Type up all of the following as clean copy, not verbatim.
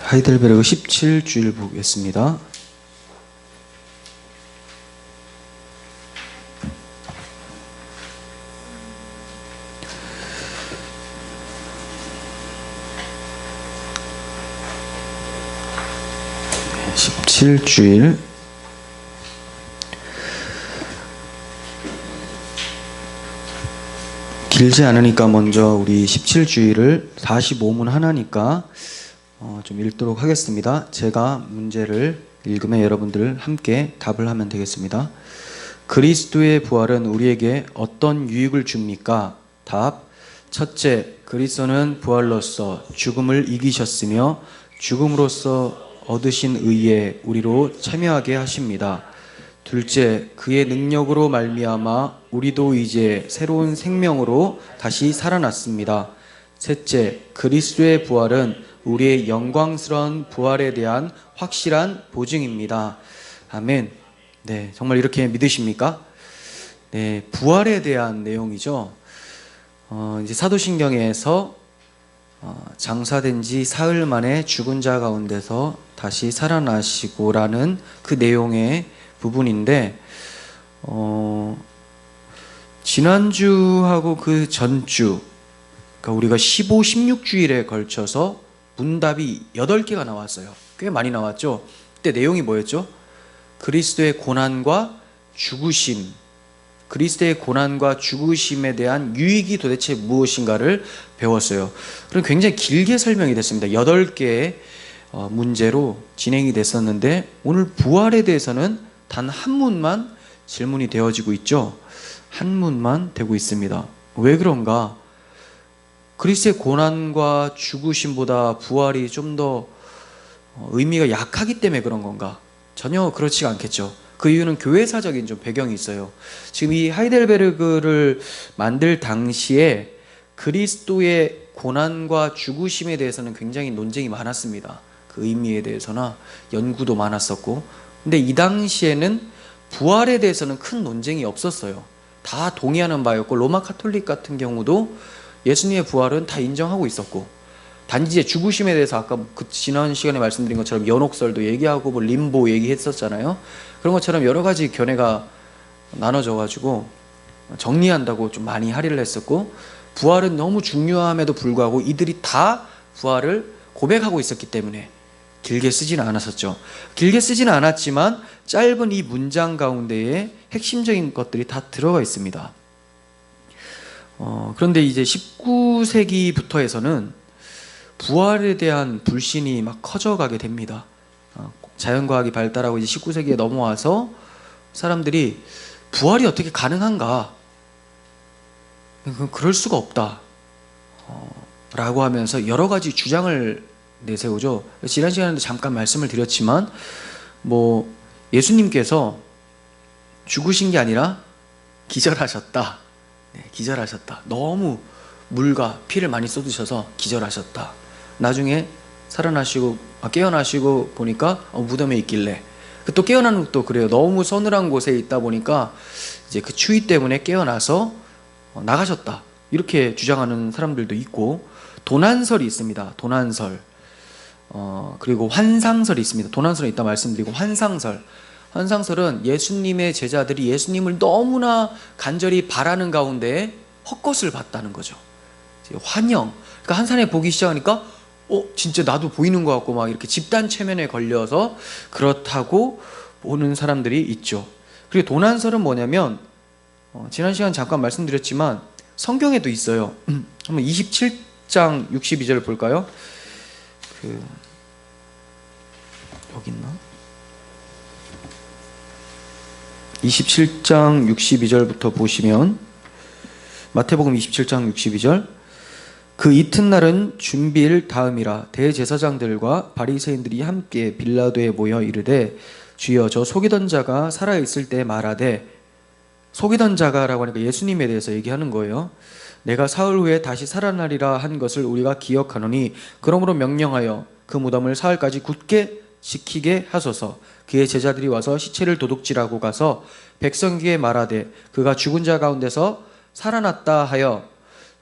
하이델베르그 17주일 보겠습니다. 네, 17주일 길지 않으니까 먼저 우리 17주일을 45문 하나니까 좀 읽도록 하겠습니다. 제가 문제를 읽으면 여러분들 함께 답을 하면 되겠습니다. 그리스도의 부활은 우리에게 어떤 유익을 줍니까? 답. 첫째, 그리스도는 부활로서 죽음을 이기셨으며 죽음으로써 얻으신 의에 우리로 참여하게 하십니다. 둘째, 그의 능력으로 말미암아 우리도 이제 새로운 생명으로 다시 살아났습니다. 셋째, 그리스도의 부활은 우리의 영광스러운 부활에 대한 확실한 보증입니다. 아멘. 네, 정말 이렇게 믿으십니까? 네, 부활에 대한 내용이죠. 이제 사도신경에서 장사된 지 사흘 만에 죽은 자 가운데서 다시 살아나시고라는 그 내용의 부분인데, 지난주하고 그 전주, 그러니까 우리가 15, 16주일에 걸쳐서 문답이 8개가 나왔어요. 꽤 많이 나왔죠. 그때 내용이 뭐였죠? 그리스도의 고난과 죽으심, 그리스도의 고난과 죽으심에 대한 유익이 도대체 무엇인가를 배웠어요. 그럼 굉장히 길게 설명이 됐습니다. 8개의 문제로 진행이 됐었는데, 오늘 부활에 대해서는 단 한 문만 질문이 되어지고 있죠. 한 문만 되고 있습니다. 왜 그런가? 그리스도의 고난과 죽으심보다 부활이 좀 더 의미가 약하기 때문에 그런 건가? 전혀 그렇지가 않겠죠. 그 이유는 교회사적인 좀 배경이 있어요. 지금 이 하이델베르그를 만들 당시에 그리스도의 고난과 죽으심에 대해서는 굉장히 논쟁이 많았습니다. 그 의미에 대해서나 연구도 많았었고, 근데 이 당시에는 부활에 대해서는 큰 논쟁이 없었어요. 다 동의하는 바였고, 로마 카톨릭 같은 경우도 예수님의 부활은 다 인정하고 있었고, 단지 죽으심에 대해서 아까 그 지난 시간에 말씀드린 것처럼 연옥설도 얘기하고 뭐 림보 얘기했었잖아요. 그런 것처럼 여러 가지 견해가 나눠져 가지고 정리한다고 좀 많이 할애를 했었고, 부활은 너무 중요함에도 불구하고 이들이 다 부활을 고백하고 있었기 때문에 길게 쓰지는 않았었죠. 길게 쓰지는 않았지만 짧은 이 문장 가운데에 핵심적인 것들이 다 들어가 있습니다. 그런데 이제 19세기부터 해서는 부활에 대한 불신이 막 커져가게 됩니다. 자연과학이 발달하고 이제 19세기에 넘어와서 사람들이 부활이 어떻게 가능한가? 그럴 수가 없다. 라고 하면서 여러 가지 주장을 내세우죠. 지난 시간에도 잠깐 말씀을 드렸지만, 뭐 예수님께서 죽으신 게 아니라 기절하셨다. 네, 기절하셨다. 너무 물과 피를 많이 쏟으셔서 기절하셨다. 나중에 살아나시고 깨어나시고 보니까 무덤에 있길래, 또 깨어나는 것도 그래요. 너무 서늘한 곳에 있다 보니까 이제 그 추위 때문에 깨어나서 나가셨다. 이렇게 주장하는 사람들도 있고, 도난설이 있습니다. 도난설. 그리고 환상설이 있습니다. 도난설은 이따 말씀드리고, 환상설은 예수님의 제자들이 예수님을 너무나 간절히 바라는 가운데 헛것을 봤다는 거죠. 환영. 그러니까 한 사람이 보기 시작하니까 진짜 나도 보이는 것 같고 막 이렇게 집단 최면에 걸려서 그렇다고 보는 사람들이 있죠. 그리고 도난설은 뭐냐면, 지난 시간 잠깐 말씀드렸지만 성경에도 있어요. 한번 27장 62절 볼까요? 여기 있나? 27장 62절부터 보시면, 마태복음 27장 62절, 그 이튿날은 준비일 다음이라 대제사장들과 바리새인들이 함께 빌라도에 모여 이르되, 주여 저 속이던 자가 살아있을 때 말하되, 속이던 자가라고 하니까 예수님에 대해서 얘기하는 거예요. 내가 사흘 후에 다시 살아나리라 한 것을 우리가 기억하노니 그러므로 명령하여 그 무덤을 사흘까지 굳게 지키게 하소서. 그의 제자들이 와서 시체를 도둑질하고 가서 백성에게 말하되 그가 죽은 자 가운데서 살아났다 하여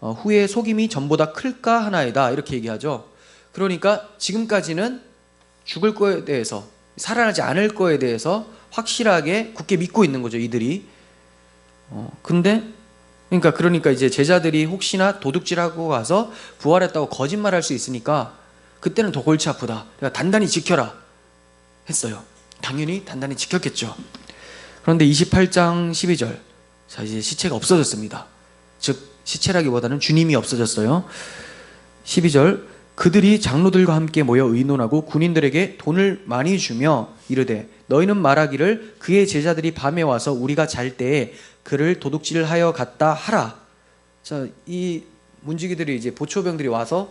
후에 속임이 전보다 클까 하나이다. 이렇게 얘기하죠. 그러니까 지금까지는 죽을 거에 대해서, 살아나지 않을 거에 대해서 확실하게 굳게 믿고 있는 거죠, 이들이. 그러니까 이제 제자들이 혹시나 도둑질하고 가서 부활했다고 거짓말할 수 있으니까 그때는 더 골치 아프다. 그러니까 단단히 지켜라 했어요. 당연히 단단히 지켰겠죠. 그런데 28장 12절, 자, 이제 시체가 없어졌습니다. 즉 시체라기보다는 주님이 없어졌어요. 12절, 그들이 장로들과 함께 모여 의논하고 군인들에게 돈을 많이 주며 이르되 너희는 말하기를 그의 제자들이 밤에 와서 우리가 잘 때에 그를 도둑질하여 갔다 하라. 자, 이 문지기들이 이제 보초병들이 와서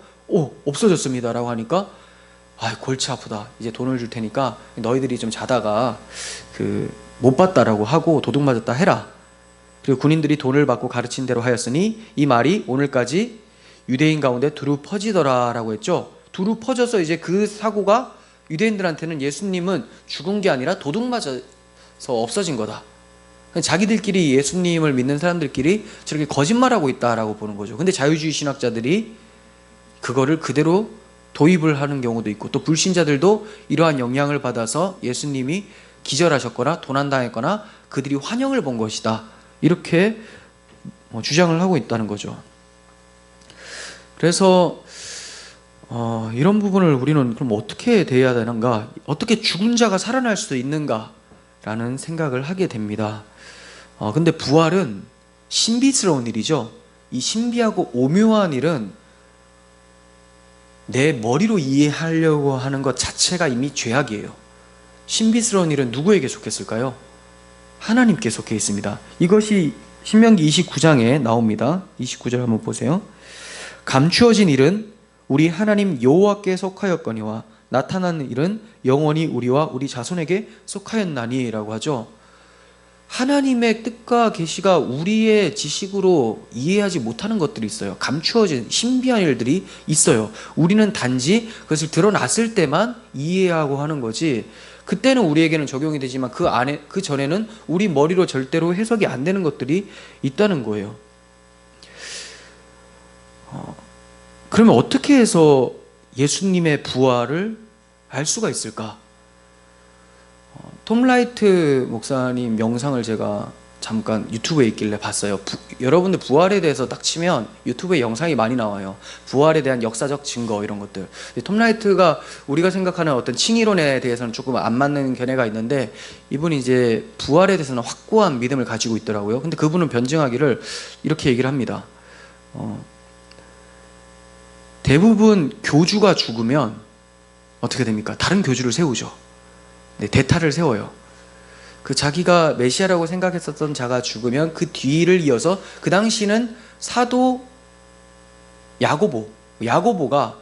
없어졌습니다라고 하니까 골치 아프다. 이제 돈을 줄 테니까 너희들이 좀 자다가 못 봤다라고 하고 도둑 맞았다 해라. 그리고 군인들이 돈을 받고 가르친 대로 하였으니 이 말이 오늘까지 유대인 가운데 두루 퍼지더라라고 했죠. 두루 퍼져서 이제 그 사고가 유대인들한테는 예수님은 죽은 게 아니라 도둑 맞아서 없어진 거다. 자기들끼리 예수님을 믿는 사람들끼리 저렇게 거짓말하고 있다라고 보는 거죠. 근데 자유주의 신학자들이 그거를 그대로 도입을 하는 경우도 있고, 또 불신자들도 이러한 영향을 받아서 예수님이 기절하셨거나 도난당했거나 그들이 환영을 본 것이다, 이렇게 주장을 하고 있다는 거죠. 그래서 이런 부분을 우리는 그럼 어떻게 대해야 되는가, 어떻게 죽은 자가 살아날 수 있는가라는 생각을 하게 됩니다. 근데 부활은 신비스러운 일이죠. 이 신비하고 오묘한 일은 내 머리로 이해하려고 하는 것 자체가 이미 죄악이에요. 신비스러운 일은 누구에게 속했을까요? 하나님께 속해 있습니다. 이것이 신명기 29장에 나옵니다. 29절 한번 보세요. 감추어진 일은 우리 하나님 여호와께 속하였거니와 나타난 일은 영원히 우리와 우리 자손에게 속하였나니 라고 하죠. 하나님의 뜻과 계시가 우리의 지식으로 이해하지 못하는 것들이 있어요. 감추어진 신비한 일들이 있어요. 우리는 단지 그것을 드러났을 때만 이해하고 하는 거지, 그때는 우리에게는 적용이 되지만 그 전에는 우리 머리로 절대로 해석이 안 되는 것들이 있다는 거예요. 그러면 어떻게 해서 예수님의 부활을 알 수가 있을까? 톰 라이트 목사님 영상을 제가 잠깐 유튜브에 있길래 봤어요. 여러분들 부활에 대해서 딱 치면 유튜브에 영상이 많이 나와요. 부활에 대한 역사적 증거, 이런 것들. 톰 라이트가 우리가 생각하는 어떤 칭의론에 대해서는 조금 안 맞는 견해가 있는데, 이분이 이제 부활에 대해서는 확고한 믿음을 가지고 있더라고요. 근데 그분은 변증하기를 이렇게 얘기를 합니다. 대부분 교주가 죽으면 어떻게 됩니까? 다른 교주를 세우죠. 대타를 세워요. 자기가 메시아라고 생각했었던 자가 죽으면 그 뒤를 이어서, 그 당시는 사도 야고보가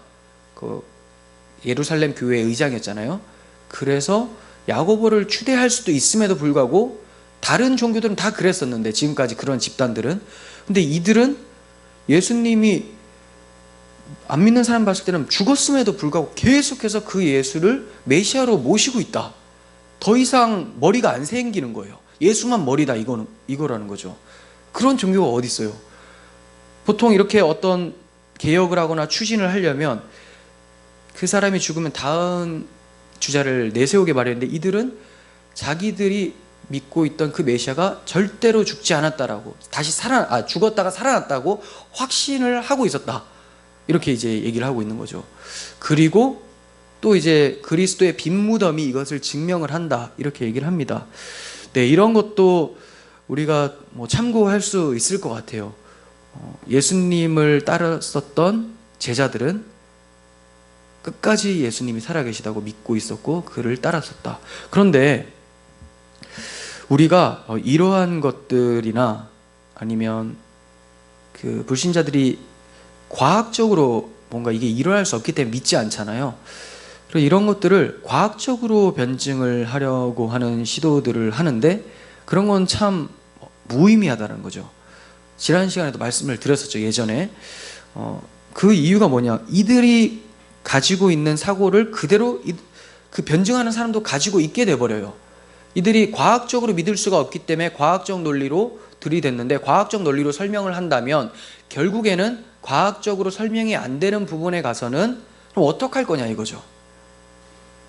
예루살렘 교회의 의장이었잖아요. 그래서 야고보를 추대할 수도 있음에도 불구하고 다른 종교들은 다 그랬었는데, 지금까지 그런 집단들은. 근데 이들은 예수님이 안 믿는 사람 봤을 때는 죽었음에도 불구하고 계속해서 그 예수를 메시아로 모시고 있다. 더 이상 머리가 안 생기는 거예요. 예수만 머리다, 이거라는 거죠. 그런 종교가 어디 있어요? 보통 이렇게 어떤 개혁을 하거나 추진을 하려면 그 사람이 죽으면 다음 주자를 내세우게 마련인데, 이들은 자기들이 믿고 있던 그 메시아가 절대로 죽지 않았다라고, 죽었다가 살아났다고 확신을 하고 있었다, 이렇게 이제 얘기를 하고 있는 거죠. 그리고 또 이제 그리스도의 빈 무덤이 이것을 증명을 한다, 이렇게 얘기를 합니다. 네, 이런 것도 우리가 참고할 수 있을 것 같아요. 예수님을 따랐었던 제자들은 끝까지 예수님이 살아계시다고 믿고 있었고 그를 따랐었다. 그런데 우리가 이러한 것들이나 아니면 그 불신자들이 과학적으로 뭔가 이게 일어날 수 없기 때문에 믿지 않잖아요. 그래서 이런 것들을 과학적으로 변증을 하려고 하는 시도들을 하는데, 그런 건 참 무의미하다는 거죠. 지난 시간에도 말씀을 드렸었죠, 예전에. 그 이유가 뭐냐, 이들이 가지고 있는 사고를 그대로 그 변증하는 사람도 가지고 있게 돼버려요. 이들이 과학적으로 믿을 수가 없기 때문에 과학적 논리로 들이댔는데, 과학적 논리로 설명을 한다면 결국에는 과학적으로 설명이 안 되는 부분에 가서는 그럼 어떡할 거냐, 이거죠.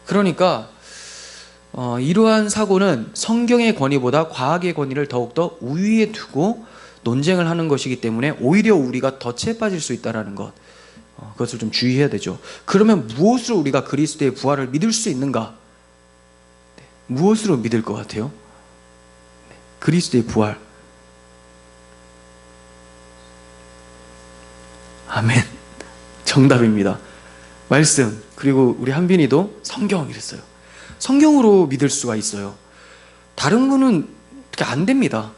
그러니까 이러한 사고는 성경의 권위보다 과학의 권위를 더욱더 우위에 두고 논쟁을 하는 것이기 때문에 오히려 우리가 덫에 빠질 수 있다는 것, 그것을 좀 주의해야 되죠. 그러면 무엇으로 우리가 그리스도의 부활을 믿을 수 있는가? 무엇으로 믿을 것 같아요? 그리스도의 부활. 아멘. 정답입니다. 말씀. 그리고 우리 한빈이도 성경 이랬어요. 성경으로 믿을 수가 있어요. 다른 거는 어떻게 안 됩니다.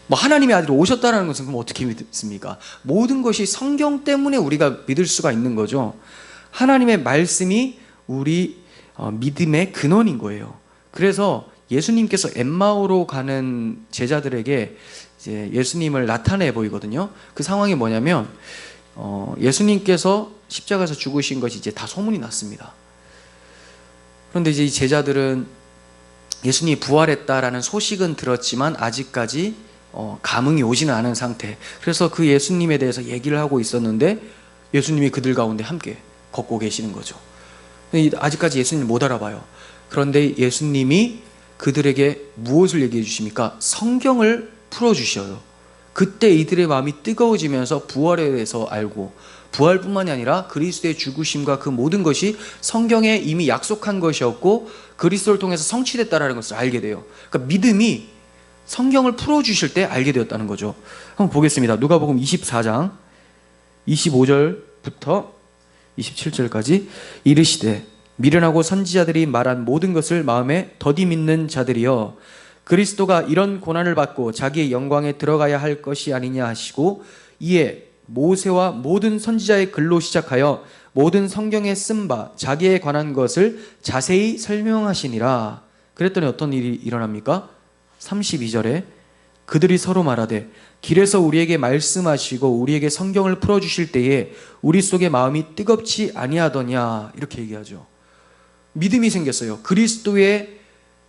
뭐 하나님의 아들이 오셨다는 것은 그럼 어떻게 믿습니까? 모든 것이 성경 때문에 우리가 믿을 수가 있는 거죠. 하나님의 말씀이 우리 믿음의 근원인 거예요. 그래서 예수님께서 엠마오로 가는 제자들에게 이제 예수님을 나타내 보이거든요. 그 상황이 뭐냐면 예수님께서 십자가에서 죽으신 것이 이제 다 소문이 났습니다. 그런데 이제 이 제자들은 예수님이 부활했다라는 소식은 들었지만 아직까지 감흥이 오지는 않은 상태. 그래서 그 예수님에 대해서 얘기를 하고 있었는데 예수님이 그들 가운데 함께 걷고 계시는 거죠. 아직까지 예수님을 못 알아봐요. 그런데 예수님이 그들에게 무엇을 얘기해 주십니까? 성경을 풀어주셔요. 그때 이들의 마음이 뜨거워지면서 부활에 대해서 알고, 부활뿐만이 아니라 그리스도의 죽으심과 그 모든 것이 성경에 이미 약속한 것이었고 그리스도를 통해서 성취됐다는 것을 알게 돼요. 그러니까 믿음이 성경을 풀어주실 때 알게 되었다는 거죠. 한번 보겠습니다. 누가복음 24장 25절부터 27절까지. 이르시되 미련하고 선지자들이 말한 모든 것을 마음에 더디 믿는 자들이여, 그리스도가 이런 고난을 받고 자기의 영광에 들어가야 할 것이 아니냐 하시고, 이에 모세와 모든 선지자의 글로 시작하여 모든 성경에 쓴 바 자기에 관한 것을 자세히 설명하시니라. 그랬더니 어떤 일이 일어납니까? 32절에 그들이 서로 말하되 길에서 우리에게 말씀하시고 우리에게 성경을 풀어주실 때에 우리 속에 마음이 뜨겁지 아니하더냐, 이렇게 얘기하죠. 믿음이 생겼어요. 그리스도의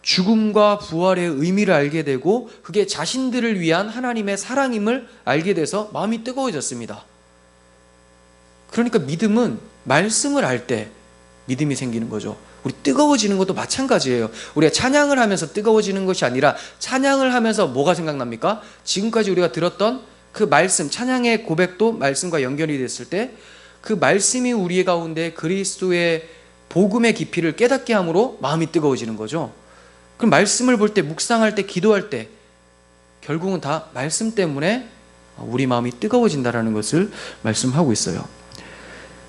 죽음과 부활의 의미를 알게 되고 그게 자신들을 위한 하나님의 사랑임을 알게 돼서 마음이 뜨거워졌습니다. 그러니까 믿음은 말씀을 알 때 믿음이 생기는 거죠. 우리 뜨거워지는 것도 마찬가지예요. 우리가 찬양을 하면서 뜨거워지는 것이 아니라 찬양을 하면서 뭐가 생각납니까? 지금까지 우리가 들었던 그 말씀, 찬양의 고백도 말씀과 연결이 됐을 때 그 말씀이 우리 가운데 그리스도의 복음의 깊이를 깨닫게 함으로 마음이 뜨거워지는 거죠. 그럼 말씀을 볼 때, 묵상할 때, 기도할 때 결국은 다 말씀 때문에 우리 마음이 뜨거워진다는 것을 말씀하고 있어요.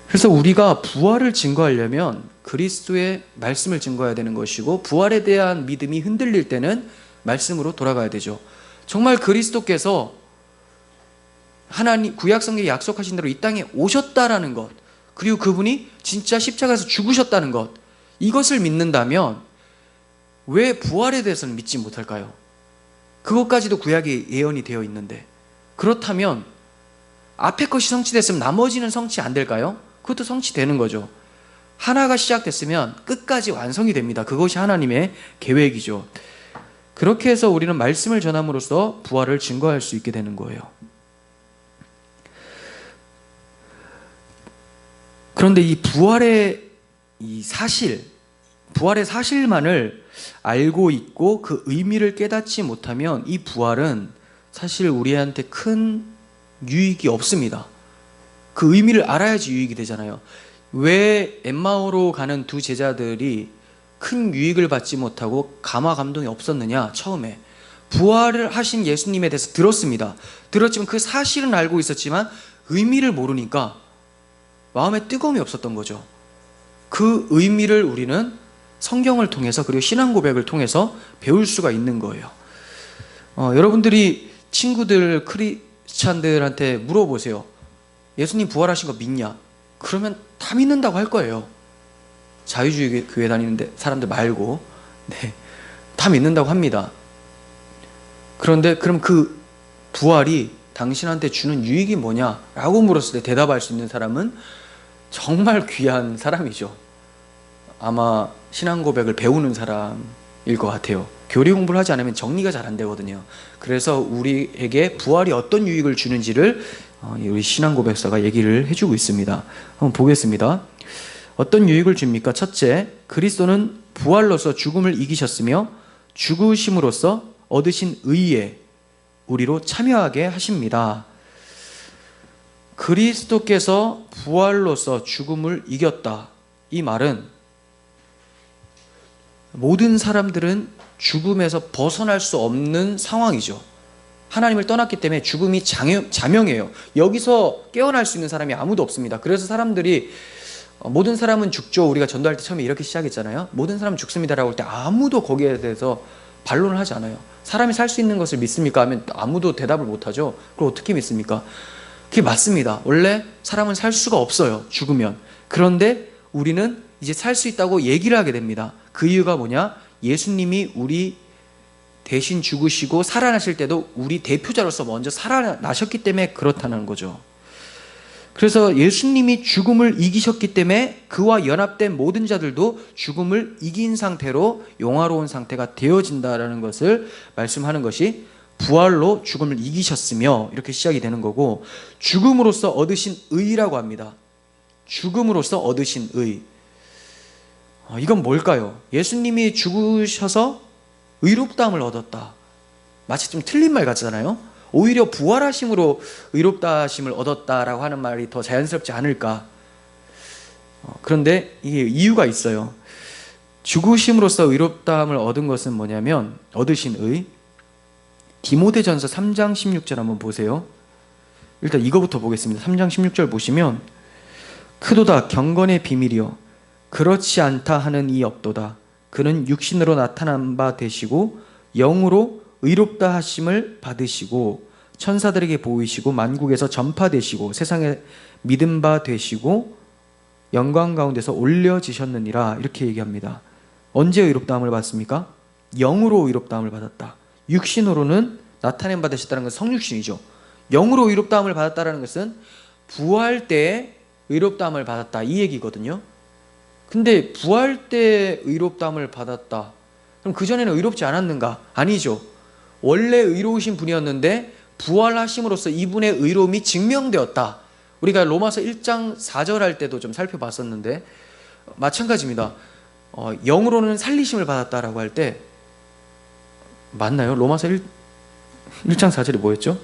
그래서 우리가 부활을 증거하려면 그리스도의 말씀을 증거해야 되는 것이고, 부활에 대한 믿음이 흔들릴 때는 말씀으로 돌아가야 되죠. 정말 그리스도께서 하나님 구약성경에 약속하신 대로 이 땅에 오셨다라는 것, 그리고 그분이 진짜 십자가에서 죽으셨다는 것, 이것을 믿는다면 왜 부활에 대해서는 믿지 못할까요? 그것까지도 구약에 예언이 되어 있는데, 그렇다면 앞에 것이 성취됐으면 나머지는 성취 안 될까요? 그것도 성취되는 거죠. 하나가 시작됐으면 끝까지 완성이 됩니다. 그것이 하나님의 계획이죠. 그렇게 해서 우리는 말씀을 전함으로써 부활을 증거할 수 있게 되는 거예요. 그런데 이 부활의 사실만을 알고 있고 그 의미를 깨닫지 못하면 이 부활은 사실 우리한테 큰 유익이 없습니다. 그 의미를 알아야지 유익이 되잖아요. 왜 엠마오로 가는 두 제자들이 큰 유익을 받지 못하고 감화 감동이 없었느냐? 처음에 부활을 하신 예수님에 대해서 들었습니다. 들었지만 그 사실은 알고 있었지만 의미를 모르니까 마음에 뜨거움이 없었던 거죠. 그 의미를 우리는 성경을 통해서, 그리고 신앙 고백을 통해서 배울 수가 있는 거예요. 여러분들이 친구들, 크리스찬들한테 물어보세요. 예수님 부활하신 거 믿냐? 그러면 다 믿는다고 할 거예요. 자유주의 교회 다니는데 사람들 말고, 네, 다 믿는다고 합니다. 그런데 그럼 그 부활이 당신한테 주는 유익이 뭐냐라고 물었을 때 대답할 수 있는 사람은 정말 귀한 사람이죠. 아마 신앙 고백을 배우는 사람일 것 같아요. 교리 공부를 하지 않으면 정리가 잘 안 되거든요. 그래서 우리에게 부활이 어떤 유익을 주는지를 우리 신앙 고백사가 얘기를 해주고 있습니다. 한번 보겠습니다. 어떤 유익을 줍니까? 첫째, 그리스도는 부활로서 죽음을 이기셨으며 죽으심으로써 얻으신 의에 우리로 참여하게 하십니다. 그리스도께서 부활로서 죽음을 이겼다. 이 말은 모든 사람들은 죽음에서 벗어날 수 없는 상황이죠. 하나님을 떠났기 때문에 죽음이 자명해요. 여기서 깨어날 수 있는 사람이 아무도 없습니다. 그래서 사람들이 모든 사람은 죽죠. 우리가 전도할 때 처음에 이렇게 시작했잖아요. 모든 사람은 죽습니다라고 할 때 아무도 거기에 대해서 반론을 하지 않아요. 사람이 살 수 있는 것을 믿습니까? 하면 아무도 대답을 못하죠. 그럼 어떻게 믿습니까? 그게 맞습니다. 원래 사람은 살 수가 없어요. 죽으면. 그런데 우리는 이제 살 수 있다고 얘기를 하게 됩니다. 그 이유가 뭐냐? 예수님이 우리 대신 죽으시고 살아나실 때도 우리 대표자로서 먼저 살아나셨기 때문에 그렇다는 거죠. 그래서 예수님이 죽음을 이기셨기 때문에 그와 연합된 모든 자들도 죽음을 이긴 상태로 영화로운 상태가 되어진다는 것을 말씀하는 것이 부활로 죽음을 이기셨으며 이렇게 시작이 되는 거고, 죽음으로써 얻으신 의라고 합니다. 죽음으로써 얻으신 의. 이건 뭘까요? 예수님이 죽으셔서 의롭다함을 얻었다. 마치 좀 틀린 말 같잖아요. 오히려 부활하심으로 의롭다심을 얻었다라고 하는 말이 더 자연스럽지 않을까. 그런데 이게 이유가 있어요. 죽으심으로써 의롭다함을 얻은 것은 뭐냐면, 얻으신 의, 디모데전서 3장 16절 한번 보세요. 일단 이거부터 보겠습니다. 3장 16절 보시면, 크도다 경건의 비밀이요 그렇지 않다 하는 이 없도다. 그는 육신으로 나타난 바 되시고 영으로 의롭다 하심을 받으시고 천사들에게 보이시고 만국에서 전파되시고 세상에 믿음 바 되시고 영광 가운데서 올려지셨느니라. 이렇게 얘기합니다. 언제 의롭다함을 받습니까? 영으로 의롭다함을 받았다. 육신으로는 나타낸 받으셨다는 것은 성육신이죠. 영으로 의롭다함을 받았다는 것은 부활 때에 의롭다함을 받았다, 이 얘기거든요. 근데 부활 때 의롭다함을 받았다. 그럼 그전에는 의롭지 않았는가? 아니죠. 원래 의로우신 분이었는데 부활하심으로써 이분의 의로움이 증명되었다. 우리가 로마서 1장 4절 할 때도 좀 살펴봤었는데 마찬가지입니다. 영으로는 살리심을 받았다라고 할 때 맞나요? 로마서 1장 4절이 뭐였죠?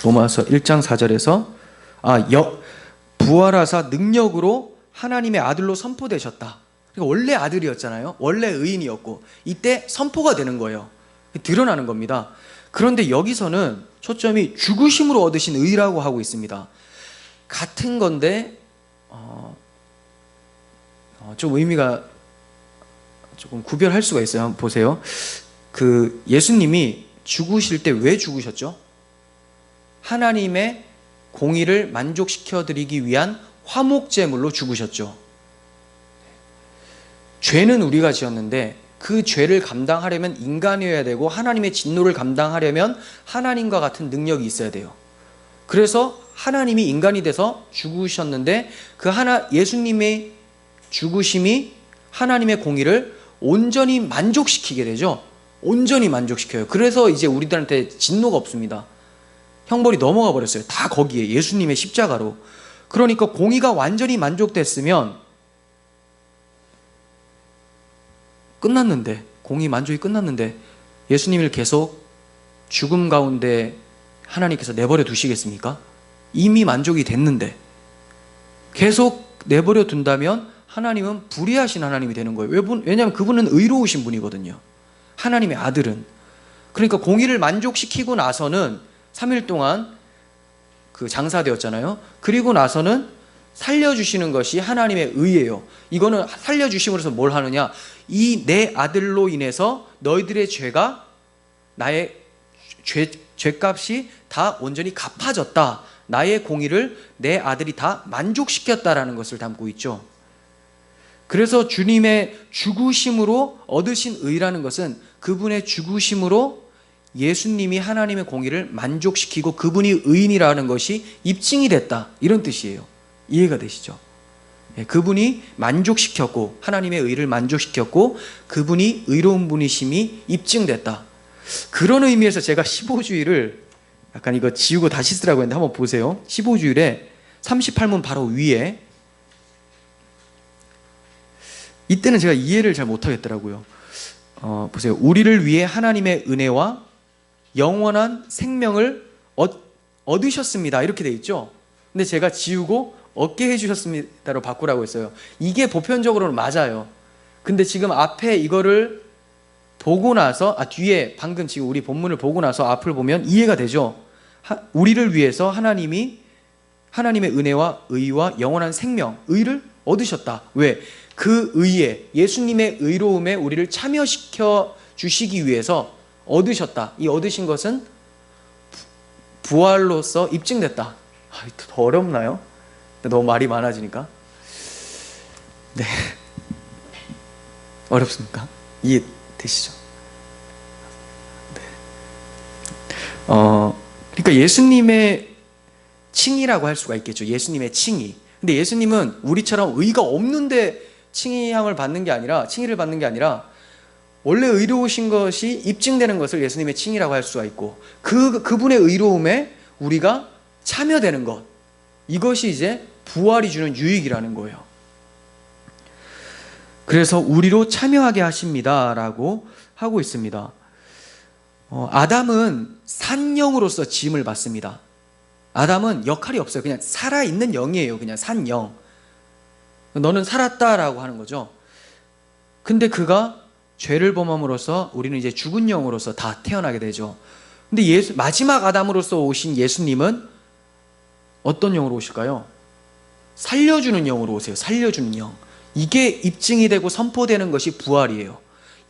로마서 1장 4절에서 부활하사 능력으로 하나님의 아들로 선포되셨다. 그러니까 원래 아들이었잖아요. 원래 의인이었고 이때 선포가 되는 거예요. 드러나는 겁니다. 그런데 여기서는 초점이 죽으심으로 얻으신 의라고 하고 있습니다. 같은 건데 좀 의미가 조금 구별할 수가 있어요. 한번 보세요. 그 예수님이 죽으실 때 왜 죽으셨죠? 하나님의 공의를 만족시켜 드리기 위한 화목제물로 죽으셨죠. 죄는 우리가 지었는데 그 죄를 감당하려면 인간이어야 되고 하나님의 진노를 감당하려면 하나님과 같은 능력이 있어야 돼요. 그래서 하나님이 인간이 돼서 죽으셨는데 예수님의 죽으심이 하나님의 공의를 온전히 만족시키게 되죠. 온전히 만족시켜요. 그래서 이제 우리들한테 진노가 없습니다. 형벌이 넘어가 버렸어요. 다 거기에 예수님의 십자가로. 그러니까 공의가 완전히 만족됐으면 끝났는데, 공의 만족이 끝났는데 예수님을 계속 죽음 가운데 하나님께서 내버려 두시겠습니까? 이미 만족이 됐는데 계속 내버려 둔다면 하나님은 불의하신 하나님이 되는 거예요. 왜냐하면 그분은 의로우신 분이거든요. 하나님의 아들은. 그러니까 공의를 만족시키고 나서는 3일 동안 그 장사되었잖아요. 그리고 나서는 살려주시는 것이 하나님의 의예요. 이거는 살려주심으로써 뭘 하느냐? 이 내 아들로 인해서 너희들의 죄가 나의 죄값이 다 온전히 갚아졌다. 나의 공의를 내 아들이 다 만족시켰다라는 것을 담고 있죠. 그래서 주님의 죽으심으로 얻으신 의라는 것은 그분의 죽으심으로 예수님이 하나님의 공의를 만족시키고 그분이 의인이라는 것이 입증이 됐다, 이런 뜻이에요. 이해가 되시죠? 그분이 만족시켰고 하나님의 의를 만족시켰고 그분이 의로운 분이심이 입증됐다. 그런 의미에서 제가 15주일을 약간 이거 지우고 다시 쓰라고 했는데 한번 보세요. 15주일에 38문 바로 위에 이때는 제가 이해를 잘 못하겠더라고요. 보세요. 우리를 위해 하나님의 은혜와 영원한 생명을 얻으셨습니다. 이렇게 돼 있죠. 근데 제가 지우고 얻게 해주셨습니다로 바꾸라고 했어요. 이게 보편적으로는 맞아요. 근데 지금 앞에 이거를 보고 나서 뒤에 방금 지금 우리 본문을 보고 나서 앞을 보면 이해가 되죠. 우리를 위해서 하나님의 은혜와 의와 영원한 생명, 의를 얻으셨다. 왜? 그 의에, 예수님의 의로움에 우리를 참여시켜 주시기 위해서 얻으셨다. 이 얻으신 것은 부활로서 입증됐다. 더 어렵나요? 너무 말이 많아지니까. 네. 어렵습니까? 이해되시죠? 네. 그러니까 예수님의 칭의라고 할 수가 있겠죠. 예수님의 칭의. 근데 예수님은 우리처럼 의가 없는데 칭의를 받는 게 아니라 원래 의로우신 것이 입증되는 것을 예수님의 칭의라고 할 수가 있고, 그분의 의로움에 우리가 참여되는 것, 이것이 이제 부활이 주는 유익이라는 거예요. 그래서 우리로 참여하게 하십니다라고 하고 있습니다. 아담은 산영으로서 지음을 받습니다. 아담은 역할이 없어요. 그냥 살아있는 영이에요. 그냥 산 영. 너는 살았다라고 하는 거죠. 근데 그가 죄를 범함으로써 우리는 이제 죽은 영으로서 다 태어나게 되죠. 근데 마지막 아담으로서 오신 예수님은 어떤 영으로 오실까요? 살려주는 영으로 오세요. 살려주는 영. 이게 입증이 되고 선포되는 것이 부활이에요.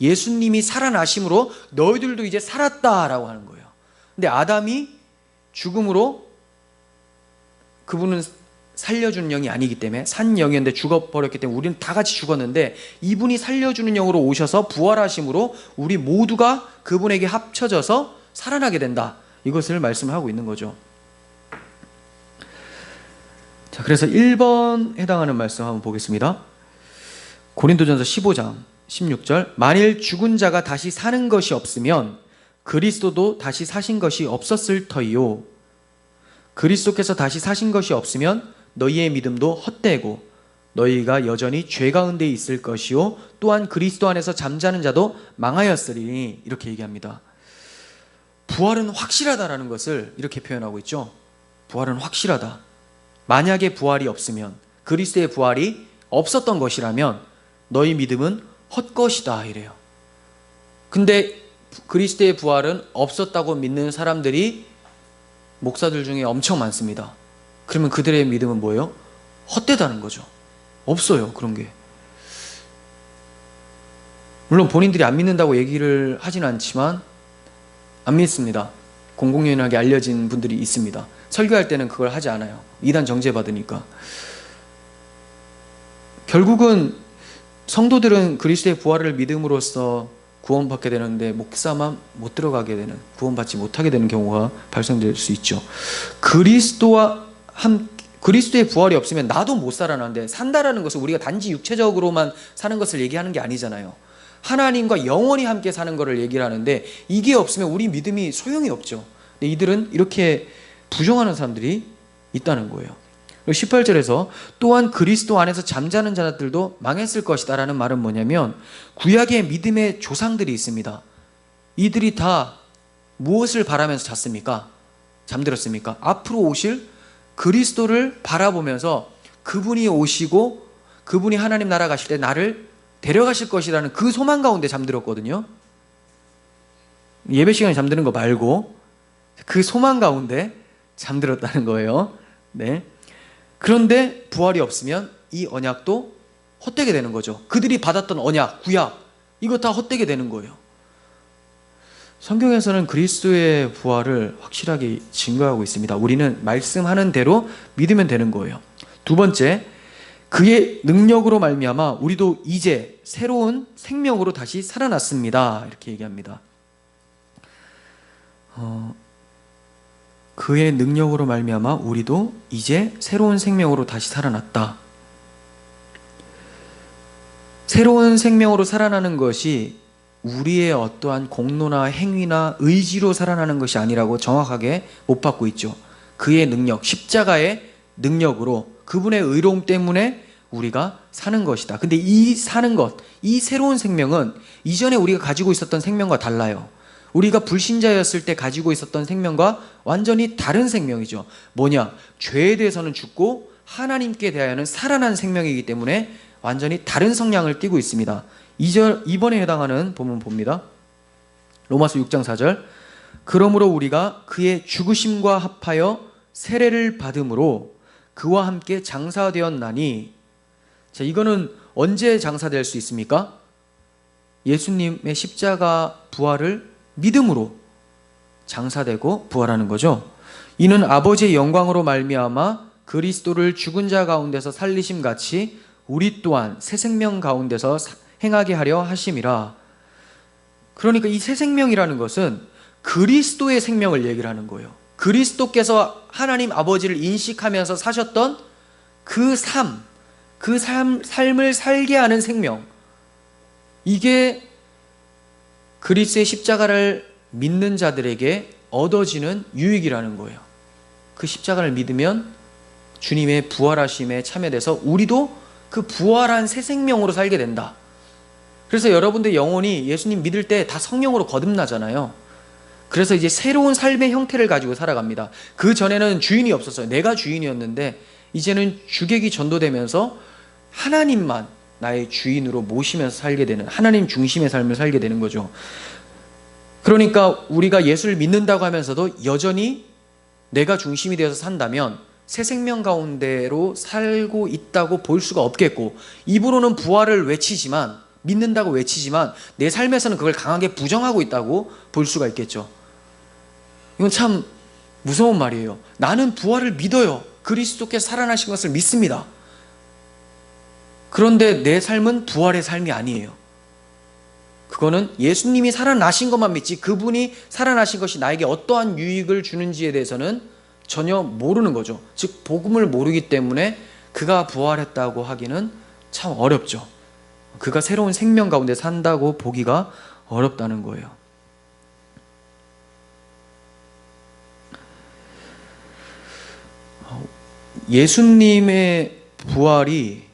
예수님이 살아나심으로 너희들도 이제 살았다라고 하는 거예요. 근데 아담이 죽음으로, 그분은 살려주는 영이 아니기 때문에 산 영이었는데 죽어버렸기 때문에 우리는 다 같이 죽었는데, 이분이 살려주는 영으로 오셔서 부활하심으로 우리 모두가 그분에게 합쳐져서 살아나게 된다. 이것을 말씀하고 있는 거죠. 자, 그래서 1번 해당하는 말씀 한번 보겠습니다. 고린도전서 15장 16절. 만일 죽은 자가 다시 사는 것이 없으면 그리스도도 다시 사신 것이 없었을 터이요. 그리스도께서 다시 사신 것이 없으면 너희의 믿음도 헛되고 너희가 여전히 죄 가운데 있을 것이요 또한 그리스도 안에서 잠자는 자도 망하였으리니, 이렇게 얘기합니다. 부활은 확실하다라는 것을 이렇게 표현하고 있죠. 부활은 확실하다. 만약에 부활이 없으면, 그리스도의 부활이 없었던 것이라면 너희 믿음은 헛것이다 이래요. 근데 그리스도의 부활은 없었다고 믿는 사람들이 목사들 중에 엄청 많습니다. 그러면 그들의 믿음은 뭐예요? 헛되다는 거죠. 없어요, 그런 게. 물론 본인들이 안 믿는다고 얘기를 하진 않지만 안 믿습니다. 공공연하게 알려진 분들이 있습니다. 설교할 때는 그걸 하지 않아요. 이단 정죄받으니까. 결국은 성도들은 그리스도의 부활을 믿음으로써 구원받게 되는데 목사만 못 들어가게 되는, 구원받지 못하게 되는 경우가 발생될 수 있죠. 그리스도의 부활이 없으면 나도 못 살아나는데, 산다라는 것은 우리가 단지 육체적으로만 사는 것을 얘기하는 게 아니잖아요. 하나님과 영원히 함께 사는 것을 얘기를 하는데, 이게 없으면 우리 믿음이 소용이 없죠. 근데 이들은 이렇게 부정하는 사람들이 있다는 거예요. 18절에서 또한 그리스도 안에서 잠자는 자들도 망했을 것이다 라는 말은 뭐냐면, 구약의 믿음의 조상들이 있습니다. 이들이 다 무엇을 바라면서 잤습니까? 잠들었습니까? 앞으로 오실 그리스도를 바라보면서 그분이 오시고 그분이 하나님 나라 가실 때 나를 데려가실 것이라는 그 소망 가운데 잠들었거든요. 예배 시간에 잠드는 거 말고 그 소망 가운데 잠들었다는 거예요. 네. 그런데 부활이 없으면 이 언약도 헛되게 되는 거죠. 그들이 받았던 언약, 구약, 이거 다 헛되게 되는 거예요. 성경에서는 그리스도의 부활을 확실하게 증거하고 있습니다. 우리는 말씀하는 대로 믿으면 되는 거예요. 두 번째, 그의 능력으로 말미암아 우리도 이제 새로운 생명으로 다시 살아났습니다. 이렇게 얘기합니다. 그의 능력으로 말미암아 우리도 이제 새로운 생명으로 다시 살아났다. 새로운 생명으로 살아나는 것이 우리의 어떠한 공로나 행위나 의지로 살아나는 것이 아니라고 정확하게 못 받고 있죠. 그의 능력, 십자가의 능력으로, 그분의 의로움 때문에 우리가 사는 것이다. 근데 이 사는 것, 이 새로운 생명은 이전에 우리가 가지고 있었던 생명과 달라요. 우리가 불신자였을 때 가지고 있었던 생명과 완전히 다른 생명이죠. 뭐냐? 죄에 대해서는 죽고 하나님께 대하여는 살아난 생명이기 때문에 완전히 다른 성향을 띠고 있습니다. 2번에 해당하는 본문 봅니다. 로마서 6장 4절. 그러므로 우리가 그의 죽으심과 합하여 세례를 받음으로 그와 함께 장사되었나니. 자, 이거는 언제 장사될 수 있습니까? 예수님의 십자가 부활을 믿음으로 장사되고 부활하는 거죠. 이는 아버지의 영광으로 말미암아 그리스도를 죽은 자 가운데서 살리심 같이 우리 또한 새 생명 가운데서 행하게 하려 하심이라. 그러니까 이 새 생명이라는 것은 그리스도의 생명을 얘기를 하는 거예요. 그리스도께서 하나님 아버지를 인식하면서 사셨던 그 삶을 살게 하는 생명, 이게 그리스도의 십자가를 믿는 자들에게 얻어지는 유익이라는 거예요. 그 십자가를 믿으면 주님의 부활하심에 참여돼서 우리도 그 부활한 새 생명으로 살게 된다. 그래서 여러분들 영혼이 예수님 믿을 때 다 성령으로 거듭나잖아요. 그래서 이제 새로운 삶의 형태를 가지고 살아갑니다. 그 전에는 주인이 없었어요. 내가 주인이었는데 이제는 주객이 전도되면서 하나님만 나의 주인으로 모시면서 살게 되는, 하나님 중심의 삶을 살게 되는 거죠. 그러니까 우리가 예수를 믿는다고 하면서도 여전히 내가 중심이 되어서 산다면 새 생명 가운데로 살고 있다고 볼 수가 없겠고, 입으로는 부활을 외치지만, 믿는다고 외치지만 내 삶에서는 그걸 강하게 부정하고 있다고 볼 수가 있겠죠. 이건 참 무서운 말이에요. 나는 부활을 믿어요. 그리스도께서 살아나신 것을 믿습니다. 그런데 내 삶은 부활의 삶이 아니에요. 그거는 예수님이 살아나신 것만 믿지, 그분이 살아나신 것이 나에게 어떠한 유익을 주는지에 대해서는 전혀 모르는 거죠. 즉 복음을 모르기 때문에 그가 부활했다고 하기는 참 어렵죠. 그가 새로운 생명 가운데 산다고 보기가 어렵다는 거예요. 예수님의 부활이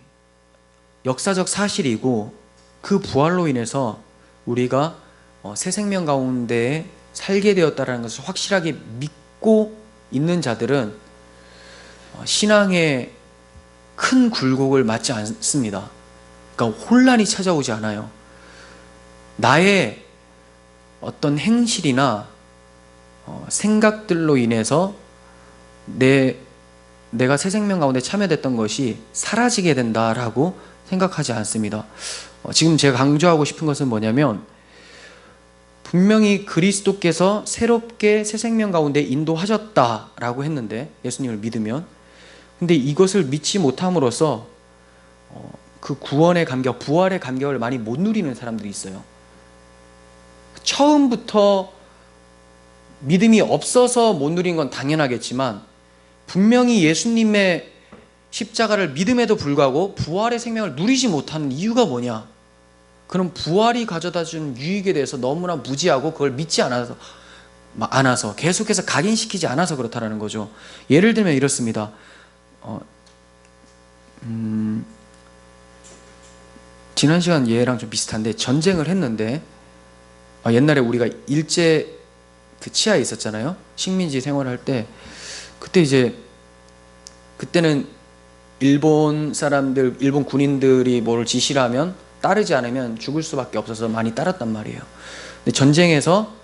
역사적 사실이고 그 부활로 인해서 우리가 새 생명 가운데 살게 되었다는 것을 확실하게 믿고 있는 자들은 신앙에 큰 굴곡을 맞지 않습니다. 그러니까 혼란이 찾아오지 않아요. 나의 어떤 행실이나 생각들로 인해서 내가 새 생명 가운데 참여됐던 것이 사라지게 된다라고 생각하지 않습니다. 지금 제가 강조하고 싶은 것은 뭐냐면, 분명히 그리스도께서 새롭게 새 생명 가운데 인도하셨다라고 했는데, 예수님을 믿으면, 근데 이것을 믿지 못함으로써 그 구원의 감격, 부활의 감격을 많이 못 누리는 사람들이 있어요. 처음부터 믿음이 없어서 못 누린 건 당연하겠지만, 분명히 예수님의 십자가를 믿음에도 불구하고 부활의 생명을 누리지 못하는 이유가 뭐냐? 그럼 부활이 가져다준 유익에 대해서 너무나 무지하고 그걸 믿지 않아서 계속해서 각인시키지 않아서 그렇다는 거죠. 예를 들면 이렇습니다. 지난 시간 예랑 좀 비슷한데, 전쟁을 했는데 옛날에 우리가 일제 그 치하에 있었잖아요. 식민지 생활할 때. 그때는 일본 사람들, 일본 군인들이 뭐를 지시를 하면 따르지 않으면 죽을 수밖에 없어서 많이 따랐단 말이에요. 근데 전쟁에서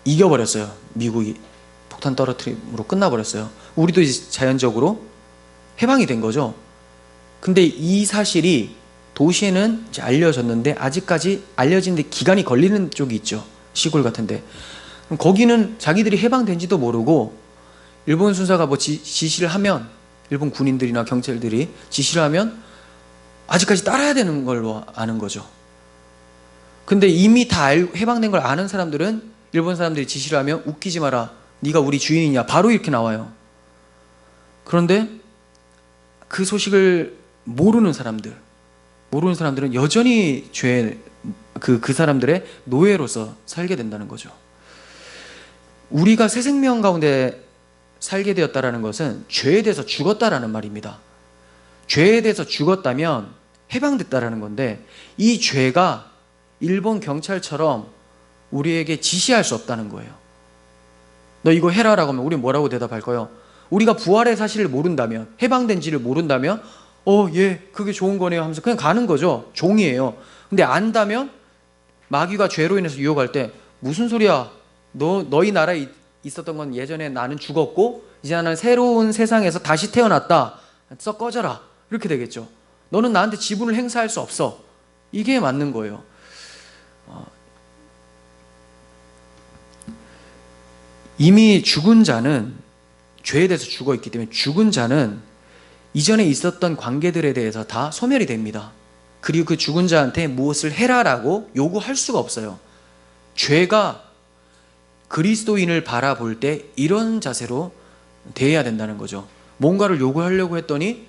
이겨버렸어요. 미국이 폭탄 떨어뜨림으로 끝나버렸어요. 우리도 이제 자연적으로 해방이 된 거죠. 근데 이 사실이 도시에는 이제 알려졌는데 아직까지 알려지는데 기간이 걸리는 쪽이 있죠. 시골 같은데. 그럼 거기는 자기들이 해방된지도 모르고 일본 순사가 뭐 지시를 하면, 일본 군인들이나 경찰들이 지시를 하면 아직까지 따라야 되는 걸로 아는 거죠. 근데 이미 다 해방된 걸 아는 사람들은 일본 사람들이 지시를 하면 웃기지 마라, 네가 우리 주인이냐, 바로 이렇게 나와요. 그런데 그 소식을 모르는 사람들은 여전히 그 사람들의 노예로서 살게 된다는 거죠. 우리가 새 생명 가운데 살게 되었다라는 것은 죄에 대해서 죽었다라는 말입니다. 죄에 대해서 죽었다면 해방됐다라는 건데, 이 죄가 일본 경찰처럼 우리에게 지시할 수 없다는 거예요. 너 이거 해라라고 하면 우리 뭐라고 대답할까요? 우리가 부활의 사실을 모른다면, 해방된지를 모른다면 예, 그게 좋은 거네요 하면서 그냥 가는 거죠. 종이에요. 근데 안다면 마귀가 죄로 인해서 유혹할 때 무슨 소리야, 너희 나라에 있었던 건 예전에 나는 죽었고 이제 나는 새로운 세상에서 다시 태어났다, 썩 꺼져라, 이렇게 되겠죠. 너는 나한테 지분을 행사할 수 없어. 이게 맞는 거예요. 이미 죽은 자는, 죄에 대해서 죽어 있기 때문에 죽은 자는 이전에 있었던 관계들에 대해서 다 소멸이 됩니다. 그리고 그 죽은 자한테 무엇을 해라라고 요구할 수가 없어요. 죄가 그리스도인을 바라볼 때 이런 자세로 대해야 된다는 거죠. 뭔가를 요구하려고 했더니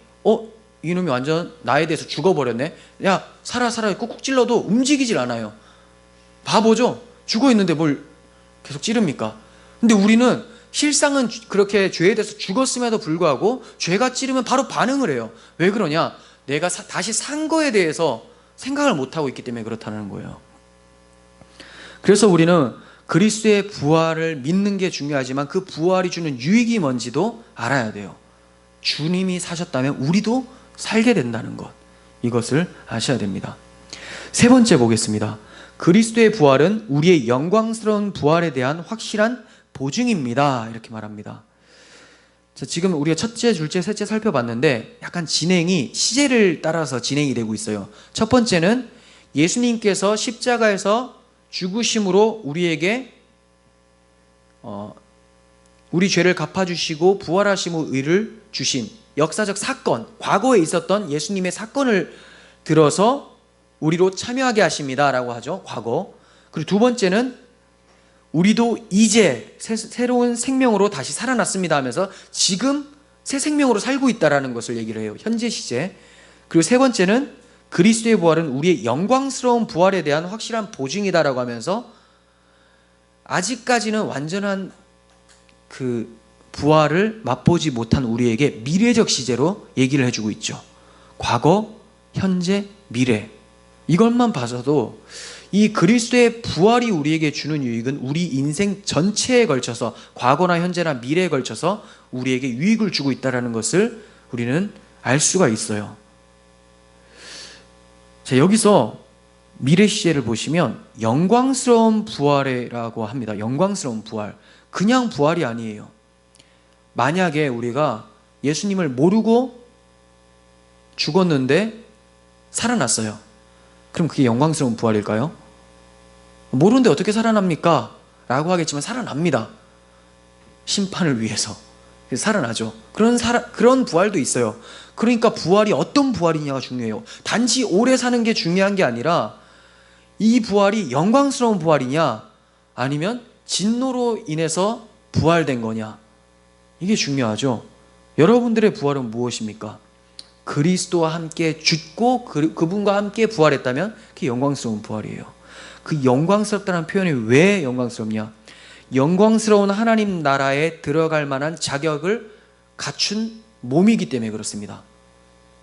이놈이 완전 나에 대해서 죽어버렸네. 야, 살아 꾹꾹 찔러도 움직이질 않아요. 바보죠? 죽어 있는데 뭘 계속 찌릅니까? 근데 우리는 실상은 그렇게 죄에 대해서 죽었음에도 불구하고 죄가 찌르면 바로 반응을 해요. 왜 그러냐? 내가 다시 산 거에 대해서 생각을 못하고 있기 때문에 그렇다는 거예요. 그래서 우리는 그리스도의 부활을 믿는 게 중요하지만 그 부활이 주는 유익이 뭔지도 알아야 돼요. 주님이 사셨다면 우리도 살게 된다는 것, 이것을 아셔야 됩니다. 세 번째 보겠습니다. 그리스도의 부활은 우리의 영광스러운 부활에 대한 확실한 보증입니다. 이렇게 말합니다. 자, 지금 우리가 첫째, 둘째, 셋째 살펴봤는데 약간 진행이 시제를 따라서 진행이 되고 있어요. 첫 번째는 예수님께서 십자가에서 죽으심으로 우리에게 우리 죄를 갚아주시고 부활하심의 의를 주신 역사적 사건, 과거에 있었던 예수님의 사건을 들어서 우리로 참여하게 하십니다 라고 하죠. 과거. 그리고 두 번째는 우리도 이제 새로운 생명으로 다시 살아났습니다 하면서 지금 새 생명으로 살고 있다는 것을 얘기를 해요. 현재 시제. 그리고 세 번째는 그리스도의 부활은 우리의 영광스러운 부활에 대한 확실한 보증이다라고 하면서 아직까지는 완전한 그 부활을 맛보지 못한 우리에게 미래적 시제로 얘기를 해주고 있죠. 과거, 현재, 미래. 이것만 봐서도 이 그리스도의 부활이 우리에게 주는 유익은 우리 인생 전체에 걸쳐서, 과거나 현재나 미래에 걸쳐서 우리에게 유익을 주고 있다는 것을 우리는 알 수가 있어요. 자, 여기서 미래 시제를 보시면 영광스러운 부활이라고 합니다. 영광스러운 부활. 그냥 부활이 아니에요. 만약에 우리가 예수님을 모르고 죽었는데 살아났어요. 그럼 그게 영광스러운 부활일까요? 모르는데 어떻게 살아납니까? 라고 하겠지만 살아납니다. 심판을 위해서. 살아나죠. 그런 부활도 있어요. 그러니까 부활이 어떤 부활이냐가 중요해요. 단지 오래 사는 게 중요한 게 아니라 이 부활이 영광스러운 부활이냐 아니면 진노로 인해서 부활된 거냐, 이게 중요하죠. 여러분들의 부활은 무엇입니까? 그리스도와 함께 죽고 그분과 함께 부활했다면 그게 영광스러운 부활이에요. 그 영광스럽다는 표현이 왜 영광스럽냐? 영광스러운 하나님 나라에 들어갈 만한 자격을 갖춘 몸이기 때문에 그렇습니다.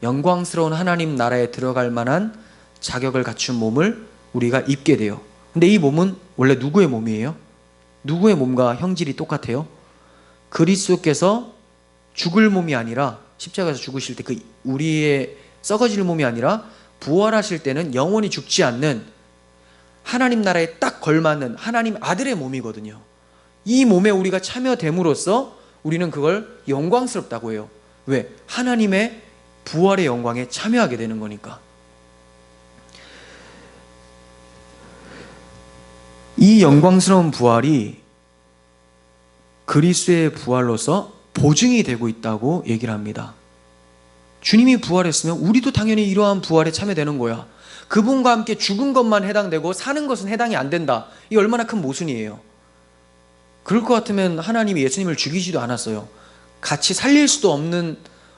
영광스러운 하나님 나라에 들어갈 만한 자격을 갖춘 몸을 우리가 입게 돼요. 근데 이 몸은 원래 누구의 몸이에요? 누구의 몸과 형질이 똑같아요? 그리스도께서 죽을 몸이 아니라, 십자가에서 죽으실 때 그 우리의 썩어질 몸이 아니라 부활하실 때는 영원히 죽지 않는 하나님 나라에 딱 걸맞는 하나님 아들의 몸이거든요. 이 몸에 우리가 참여됨으로써 우리는 그걸 영광스럽다고 해요. 왜? 하나님의 부활의 영광에 참여하게 되는 거니까. 이 영광스러운 부활이 그리스도의 부활로서 보증이 되고 있다고 얘기를 합니다. 주님이 부활했으면 우리도 당연히 이러한 부활에 참여되는 거야. 그분과 함께 죽은 것만 해당되고 사는 것은 해당이 안 된다. 이게 얼마나 큰 모순이에요. 그럴 것 같으면 하나님이 예수님을 죽이지도 않았어요. 같이 살릴 수도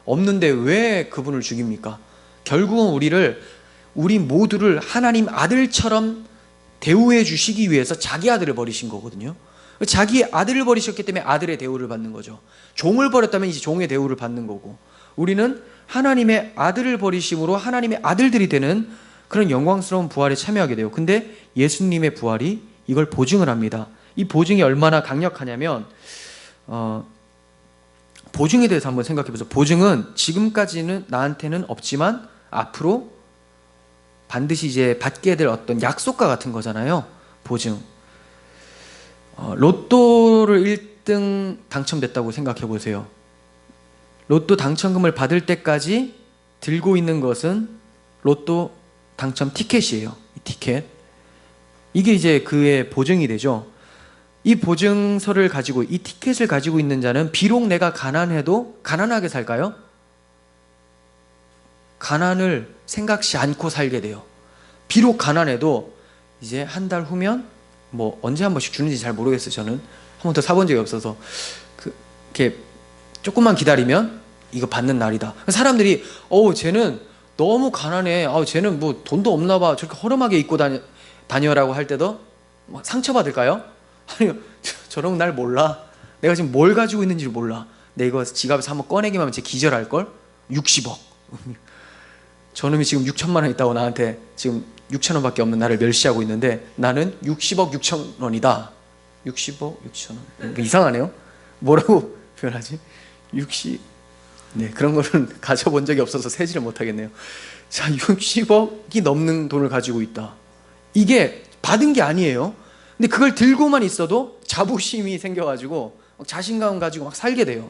없는데 왜 그분을 죽입니까? 결국은 우리 모두를 하나님 아들처럼 대우해 주시기 위해서 자기 아들을 버리신 거거든요. 자기 아들을 버리셨기 때문에 아들의 대우를 받는 거죠. 종을 버렸다면 이제 종의 대우를 받는 거고, 우리는 하나님의 아들을 버리심으로 하나님의 아들들이 되는 그런 영광스러운 부활에 참여하게 돼요. 근데 예수님의 부활이 이걸 보증을 합니다. 이 보증이 얼마나 강력하냐면 보증에 대해서 한번 생각해 보세요. 보증은 지금까지는 나한테는 없지만 앞으로 반드시 이제 받게 될 어떤 약속과 같은 거잖아요. 보증. 로또를 1등 당첨됐다고 생각해 보세요. 로또 당첨금을 받을 때까지 들고 있는 것은 로또 당첨 티켓이에요. 이 티켓. 이게 이제 그의 보증이 되죠. 이 보증서를 가지고, 이 티켓을 가지고 있는 자는 비록 내가 가난해도 가난하게 살까요? 가난을 생각지 않고 살게 돼요. 비록 가난해도 이제 한 달 후면 뭐 언제 한 번씩 주는지 잘 모르겠어요. 저는 한 번도 사본 적이 없어서 이렇게 조금만 기다리면 이거 받는 날이다. 사람들이 쟤는 너무 가난해. 쟤는 뭐 돈도 없나 봐. 저렇게 허름하게 입고 다녀라고 할 때도 상처받을까요? 아니요. 저런 날 몰라. 내가 지금 뭘 가지고 있는지 몰라. 내 이거 지갑에서 한번 꺼내기만 하면 제 기절할걸? 60억. 저놈이 지금 6천만 원 있다고 나한테 지금 6천 원밖에 없는 나를 멸시하고 있는데 나는 60억 6천 원이다. 60억 6천 원. 이상하네요. 뭐라고 표현하지? 네, 그런 거는 가져본 적이 없어서 세지를 못하겠네요. 자, 60억이 넘는 돈을 가지고 있다. 이게 받은 게 아니에요. 근데 그걸 들고만 있어도 자부심이 생겨가지고 자신감 가지고 막 살게 돼요.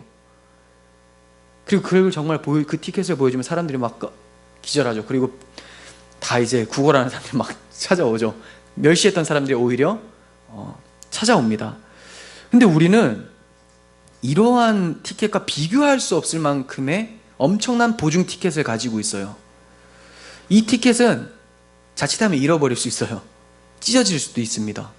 그리고 그걸 정말 그 티켓을 보여주면 사람들이 막 기절하죠. 그리고 다 이제 구걸하는 사람들이 막 찾아오죠. 멸시했던 사람들이 오히려 찾아옵니다. 근데 우리는 이러한 티켓과 비교할 수 없을 만큼의 엄청난 보증 티켓을 가지고 있어요. 이 티켓은 자칫하면 잃어버릴 수 있어요. 찢어질 수도 있습니다.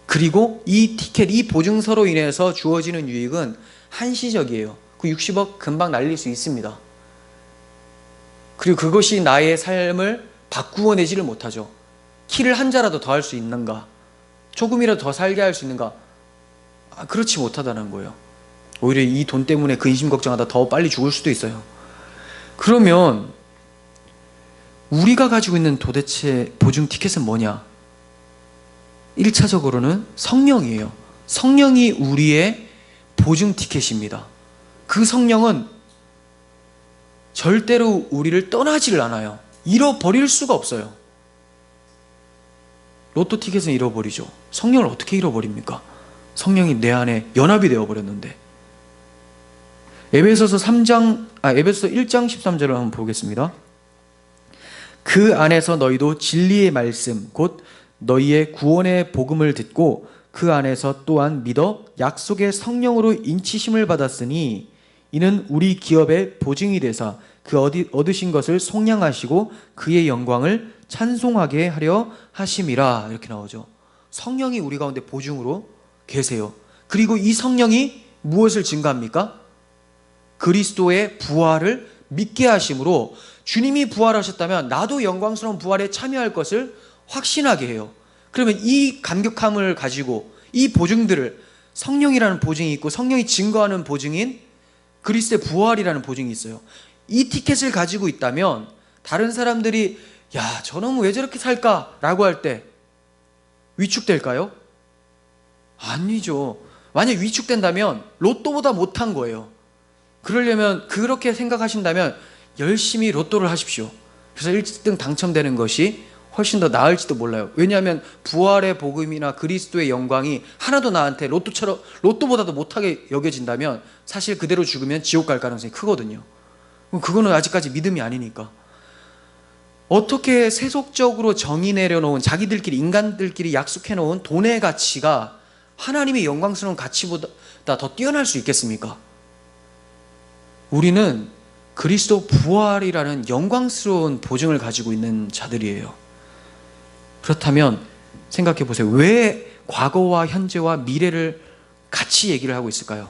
그리고 이 티켓, 이 보증서로 인해서 주어지는 유익은 한시적이에요. 그 60억 금방 날릴 수 있습니다. 그리고 그것이 나의 삶을 바꾸어내지를 못하죠. 키를 한 자라도 더 할 수 있는가? 조금이라도 더 살게 할 수 있는가? 그렇지 못하다는 거예요. 오히려 이 돈 때문에 근심 걱정하다 더 빨리 죽을 수도 있어요. 그러면 우리가 가지고 있는 도대체 보증 티켓은 뭐냐? 1차적으로는 성령이에요. 성령이 우리의 보증 티켓입니다. 그 성령은 절대로 우리를 떠나지를 않아요. 잃어버릴 수가 없어요. 로또 티켓은 잃어버리죠. 성령을 어떻게 잃어버립니까? 성령이 내 안에 연합이 되어버렸는데. 에베소서 1장 13절을 한번 보겠습니다. 그 안에서 너희도 진리의 말씀 곧 너희의 구원의 복음을 듣고 그 안에서 또한 믿어 약속의 성령으로 인치심을 받았으니 이는 우리 기업의 보증이 되사 그 얻으신 것을 속량하시고 그의 영광을 찬송하게 하려 하심이라. 이렇게 나오죠. 성령이 우리 가운데 보증으로 계세요. 그리고 이 성령이 무엇을 증가합니까? 그리스도의 부활을 믿게 하심으로 주님이 부활하셨다면 나도 영광스러운 부활에 참여할 것을 확신하게 해요. 그러면 이 감격함을 가지고 이 보증들을, 성령이라는 보증이 있고 성령이 증거하는 보증인 그리스도의 부활이라는 보증이 있어요. 이 티켓을 가지고 있다면 다른 사람들이 야, 저놈은 왜 저렇게 살까? 라고 할 때 위축될까요? 아니죠. 만약 위축된다면 로또보다 못한 거예요. 그러려면, 그렇게 생각하신다면 열심히 로또를 하십시오. 그래서 1등 당첨되는 것이 훨씬 더 나을지도 몰라요. 왜냐하면 부활의 복음이나 그리스도의 영광이 하나도 나한테 로또보다도 못하게 여겨진다면 사실 그대로 죽으면 지옥 갈 가능성이 크거든요. 그거는 아직까지 믿음이 아니니까. 어떻게 세속적으로 정의 내려놓은, 자기들끼리, 인간들끼리 약속해 놓은 돈의 가치가 하나님의 영광스러운 가치보다 더 뛰어날 수 있겠습니까? 우리는 그리스도 부활이라는 영광스러운 보증을 가지고 있는 자들이에요. 그렇다면 생각해 보세요. 왜 과거와 현재와 미래를 같이 얘기를 하고 있을까요?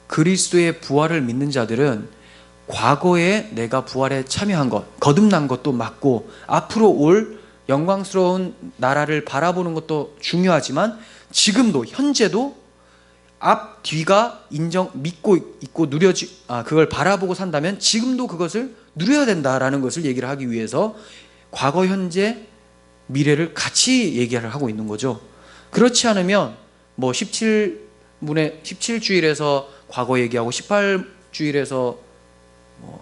그리스도의 부활을 믿는 자들은 과거에 내가 부활에 참여한 것, 거듭난 것도 맞고 앞으로 올 영광스러운 나라를 바라보는 것도 중요하지만 지금도, 현재도 앞 뒤가 믿고 있고 그걸 바라보고 산다면 지금도 그것을 누려야 된다라는 것을 얘기를 하기 위해서 과거, 현재, 미래를 같이 얘기를 하고 있는 거죠. 그렇지 않으면 뭐 17주일에서 과거 얘기하고 18주일에서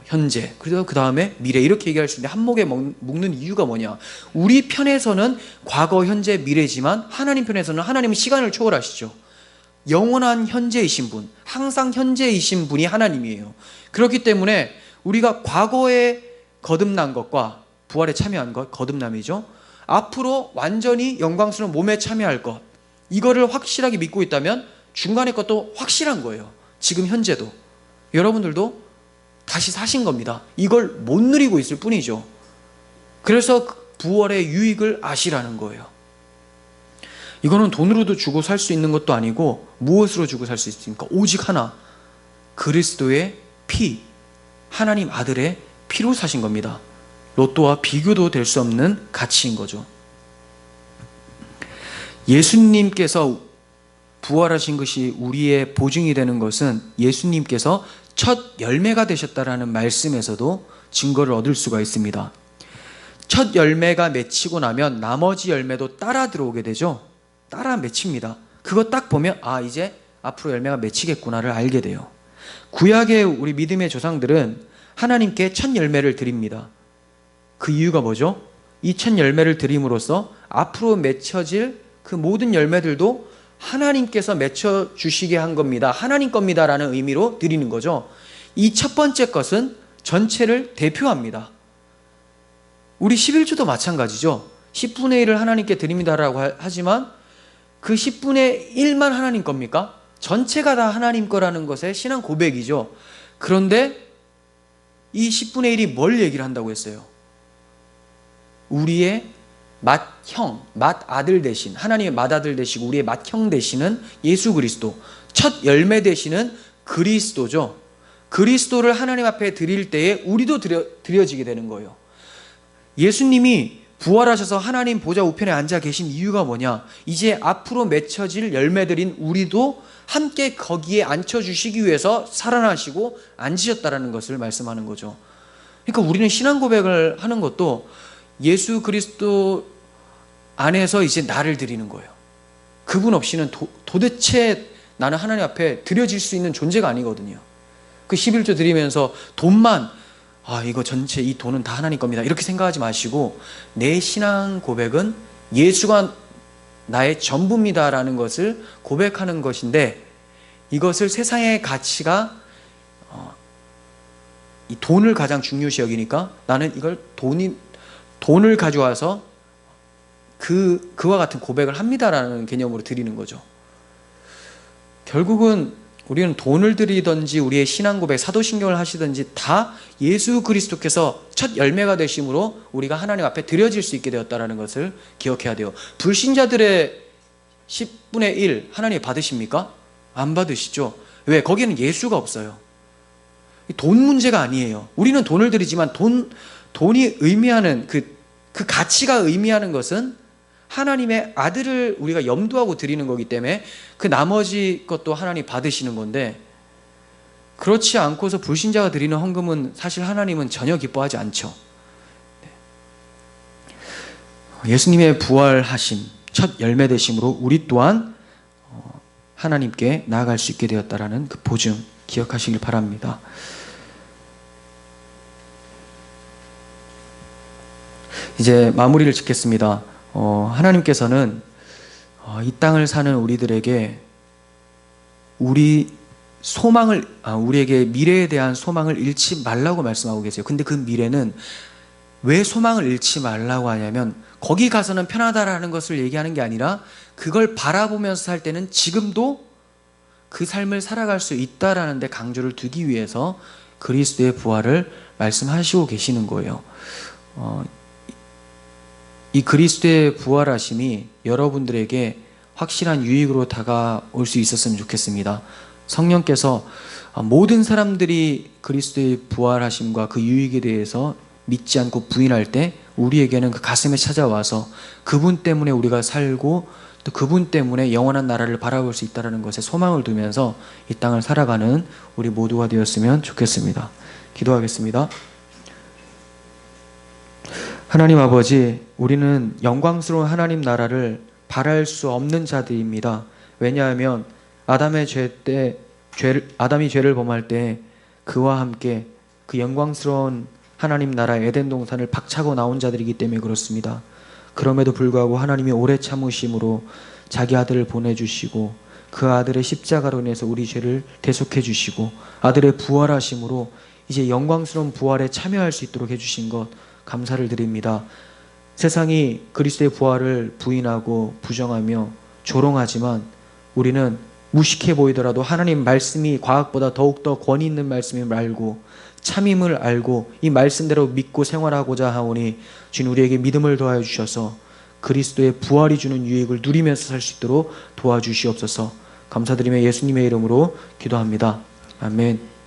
현재, 그리고 그 다음에 미래 이렇게 얘기할 수 있는데 한목에 묶는 이유가 뭐냐? 우리 편에서는 과거, 현재, 미래지만 하나님 편에서는 하나님은 시간을 초월하시죠. 영원한 현재이신 분, 항상 현재이신 분이 하나님이에요. 그렇기 때문에 우리가 과거에 거듭난 것과 부활에 참여한 것, 거듭남이죠. 앞으로 완전히 영광스러운 몸에 참여할 것, 이거를 확실하게 믿고 있다면 중간의 것도 확실한 거예요. 지금 현재도 여러분들도 다시 사신 겁니다. 이걸 못 누리고 있을 뿐이죠. 그래서 부활의 유익을 아시라는 거예요. 이거는 돈으로도 주고 살 수 있는 것도 아니고 무엇으로 주고 살 수 있습니까? 오직 하나, 그리스도의 피, 하나님 아들의 피로 사신 겁니다. 로또와 비교도 될 수 없는 가치인 거죠. 예수님께서 부활하신 것이 우리의 보증이 되는 것은 예수님께서 첫 열매가 되셨다라는 말씀에서도 증거를 얻을 수가 있습니다. 첫 열매가 맺히고 나면 나머지 열매도 따라 들어오게 되죠. 따라 맺힙니다. 그거 딱 보면 이제 앞으로 열매가 맺히겠구나를 알게 돼요. 구약의 우리 믿음의 조상들은 하나님께 첫 열매를 드립니다. 그 이유가 뭐죠? 이 첫 열매를 드림으로써 앞으로 맺혀질 그 모든 열매들도 하나님께서 맺혀주시게 한 겁니다. 하나님 겁니다 라는 의미로 드리는 거죠. 이 첫 번째 것은 전체를 대표합니다. 우리 11조도 마찬가지죠. 10분의 1을 하나님께 드립니다라고 하지만 그 10분의 1만 하나님 겁니까? 전체가 다 하나님 거라는 것의 신앙 고백이죠. 그런데 이 10분의 1이 뭘 얘기를 한다고 했어요? 우리의 맏형, 맏아들 되신, 하나님의 맏아들 되시고 우리의 맏형 되시는 예수 그리스도, 첫 열매 되시는 그리스도죠. 그리스도를 하나님 앞에 드릴 때에 우리도 드려지게 되는 거예요. 예수님이 부활하셔서 하나님 보좌 우편에 앉아 계신 이유가 뭐냐? 이제 앞으로 맺혀질 열매들인 우리도 함께 거기에 앉혀주시기 위해서 살아나시고 앉으셨다라는 것을 말씀하는 거죠. 그러니까 우리는 신앙 고백을 하는 것도 예수 그리스도 안에서 이제 나를 드리는 거예요. 그분 없이는 도대체 나는 하나님 앞에 드려질 수 있는 존재가 아니거든요. 그 11조 드리면서 돈만 이거 전체 이 돈은 다 하나님 겁니다 이렇게 생각하지 마시고 내 신앙 고백은 예수가 나의 전부입니다라는 것을 고백하는 것인데 이것을 세상의 가치가 이 돈을 가장 중요시 여기니까 나는 이걸 돈을 가져와서 그와 같은 고백을 합니다라는 개념으로 드리는 거죠. 결국은 우리는 돈을 드리든지 우리의 신앙 고백, 사도신경을 하시든지 다 예수 그리스도께서 첫 열매가 되심으로 우리가 하나님 앞에 드려질 수 있게 되었다는 것을 기억해야 돼요. 불신자들의 10분의 1 하나님 받으십니까? 안 받으시죠. 왜? 거기에는 예수가 없어요. 돈 문제가 아니에요. 우리는 돈을 드리지만 돈이 의미하는 그 가치가 의미하는 것은 하나님의 아들을 우리가 염두하고 드리는 거기 때문에 그 나머지 것도 하나님 받으시는 건데 그렇지 않고서 불신자가 드리는 헌금은 사실 하나님은 전혀 기뻐하지 않죠. 예수님의 부활하심, 첫 열매 되심으로 우리 또한 하나님께 나아갈 수 있게 되었다라는 그 보증 기억하시길 바랍니다. 이제 마무리를 짓겠습니다. 하나님께서는 이 땅을 사는 우리들에게 우리에게 미래에 대한 소망을 잃지 말라고 말씀하고 계세요. 근데 그 미래는 왜 소망을 잃지 말라고 하냐면 거기 가서는 편하다라는 것을 얘기하는 게 아니라 그걸 바라보면서 살 때는 지금도 그 삶을 살아갈 수 있다라는 데 강조를 두기 위해서 그리스도의 부활을 말씀하시고 계시는 거예요. 이 그리스도의 부활하심이 여러분들에게 확실한 유익으로 다가올 수 있었으면 좋겠습니다. 성령께서 모든 사람들이 그리스도의 부활하심과 그 유익에 대해서 믿지 않고 부인할 때 우리에게는 그 가슴에 찾아와서 그분 때문에 우리가 살고 또 그분 때문에 영원한 나라를 바라볼 수 있다는 것에 소망을 두면서 이 땅을 살아가는 우리 모두가 되었으면 좋겠습니다. 기도하겠습니다. 하나님 아버지, 우리는 영광스러운 하나님 나라를 바랄 수 없는 자들입니다. 왜냐하면 아담이 죄를 범할 때 그와 함께 그 영광스러운 하나님 나라 에덴 동산을 박차고 나온 자들이기 때문에 그렇습니다. 그럼에도 불구하고 하나님이 오래 참으심으로 자기 아들을 보내주시고 그 아들의 십자가로 인해서 우리 죄를 대속해 주시고 아들의 부활하심으로 이제 영광스러운 부활에 참여할 수 있도록 해주신 것 감사를 드립니다. 세상이 그리스도의 부활을 부인하고 부정하며 조롱하지만 우리는 무식해 보이더라도 하나님 말씀이 과학보다 더욱더 권위 있는 말씀임을 알고 참임을 알고 이 말씀대로 믿고 생활하고자 하오니 주님 우리에게 믿음을 더하여 주셔서 그리스도의 부활이 주는 유익을 누리면서 살 수 있도록 도와주시옵소서. 감사드리며 예수님의 이름으로 기도합니다. 아멘.